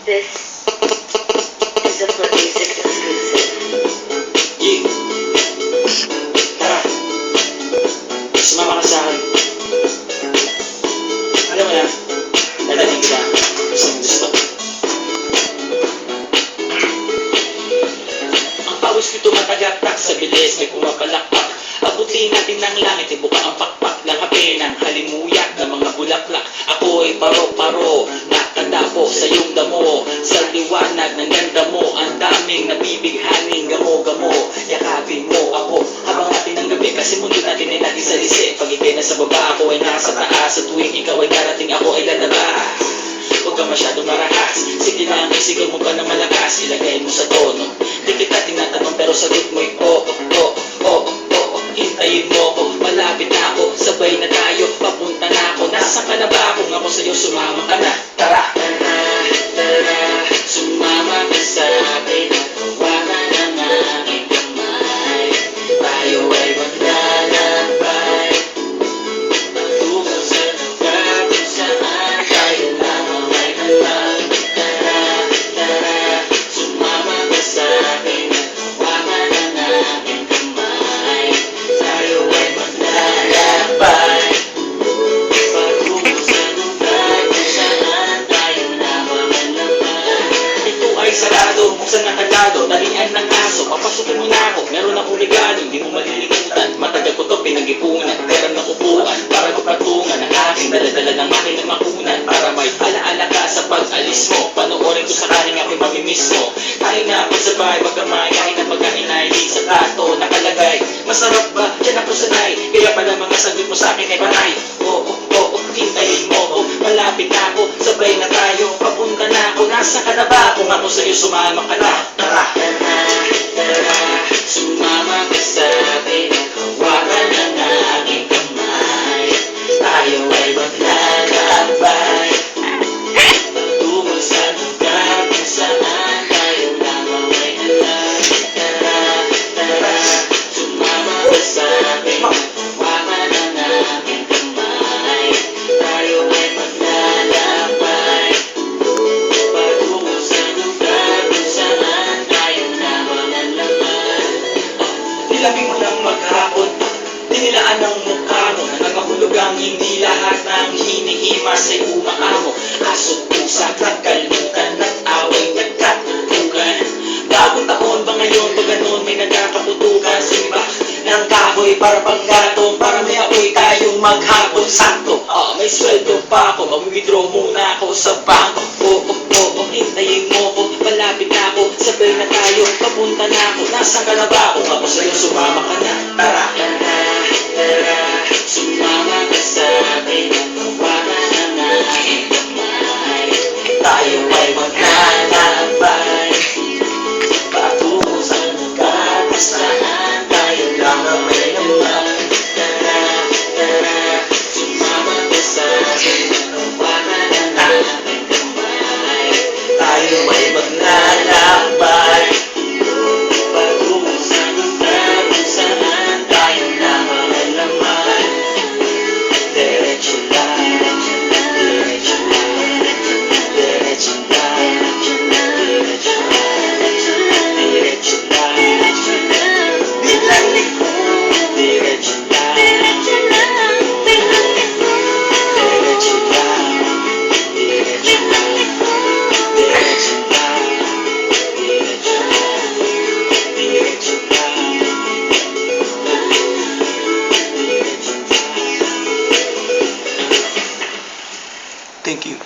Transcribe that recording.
This is a Pervasive exclusive. Yeah. Tara. Sumama ka sa akin. Alam mo na, dadating kita sa gusto. Ang pawis ko tumatagatak sa bilis, may pumapalakpak. Abutin natin ng langit, ibuka ang pakpak. Langapin ang halimuyak ng mga bulaklak. Ako'y paro-paro, nakadapo sa iyong damo. Sa liwanag ng ganda mo, ang daming nabibighaning gamo-gamo. Yakapin mo ako habang natin ang gabi, kasi mundo natin ay lagi sa lisi. Pag ikay nasa baba, ako ay nasa taas. Sa tuwing ikaw ay darating, ako ay lalabas. Huwag ka masyadong marahas, sige na ang isigaw mo pa na malakas. Ilagay mo sa tono, di kita tinatanong pero sagot mo'y oo, oo, oo, oo. Hintayin mo ko, malapit na ako, sabay na tayo, papunta na ako. Nasaan ka na ba? Kung ako sa'yo, sumama ka na. Tara! Tara, tara, sumama ka sa akin. Hawakan ang aking kamay. Tayo ay maglalakbay patungo sa lugar kung saan tayo lamang ay halang. Tara, tara, sumama ka sa akin. Hawakan ang aking kamay. Tayo ay maglalakbay patungo sa lugar kung saan tayo lamang ay halang. Ito ay sarado, buksan ang kandado, talian ng aso, papasukin mo na ako. Meron akong regalo, hindi mo malilimutan. Matagal ko to pinag-ipunan, pera ng upuan para magpatungan ang aking daladala ng aking makunan. Para may alaala ka sa pag-alis mo, panoorin ko sa kaning ako'y mamimiss mo. Kain na pagsabay, magkamay, kain na pagkain na hindi sa plato nakalagay. Masarap ba? Yan ako sanay, kaya pala mga sagot mo sa akin ay panay. Oo, oo, hintayin mo ko, malapit na ako, sabay na tayo, papunta na ako. Nasa ka na ba? Kung ako sa'yo, sumama ka na. Tara! Tara, tara, sumama ka sa akin. Hawakan ang aking kamay. Tayo ay maglalakbay patungo sa lugar kung saan tayo lamang ay halang. Tara, tara, sumama ka sa akin. Hawakan ang aking kamay. Tayo ay maglalakbay patungo sa lugar kung saan tayo lamang ay halang. Nilabing mo ng maghapon, dinilaan ng mukha mo, nangangahulog ang hindi lahat ng hinihimas ay umaamo. Aso't pusa, nagkalimutan, nag-away, nagkatutukan. Bagong taon ba ngayon, pag ganon may nagkakaputukan? Simba ng kahoy para panggatong, para may apoy tayong maghapon. Sakto, may sweldo pa ako, mag-withdraw muna ako sa bangko. Oo, oo, hintayin mo ko, malapit na ako, sabay na tayo, papunta na ako. Nasaan ka na ba? Kung ako sa'yo, sumama ka na. Tara! Tara, tara, sumama ka sa akin. Hawakan ang aking kamay. Tayo ay maglalakbay patungo sa lugar kung saan tayo lamang ay halang. Tara, tara, sumama ka sa akin. Hawakan ang aking kamay. Tayo ay maglalakbay patungo sa lugar kung saan tayo lamang ay halang. Diretso lang, diretso lang, diretso lang, diretso lang, diretso lang, di lang liko, diretso lang, diretso lang, diretso lang, diretso lang, diretso lang, diretso lang. Thank you.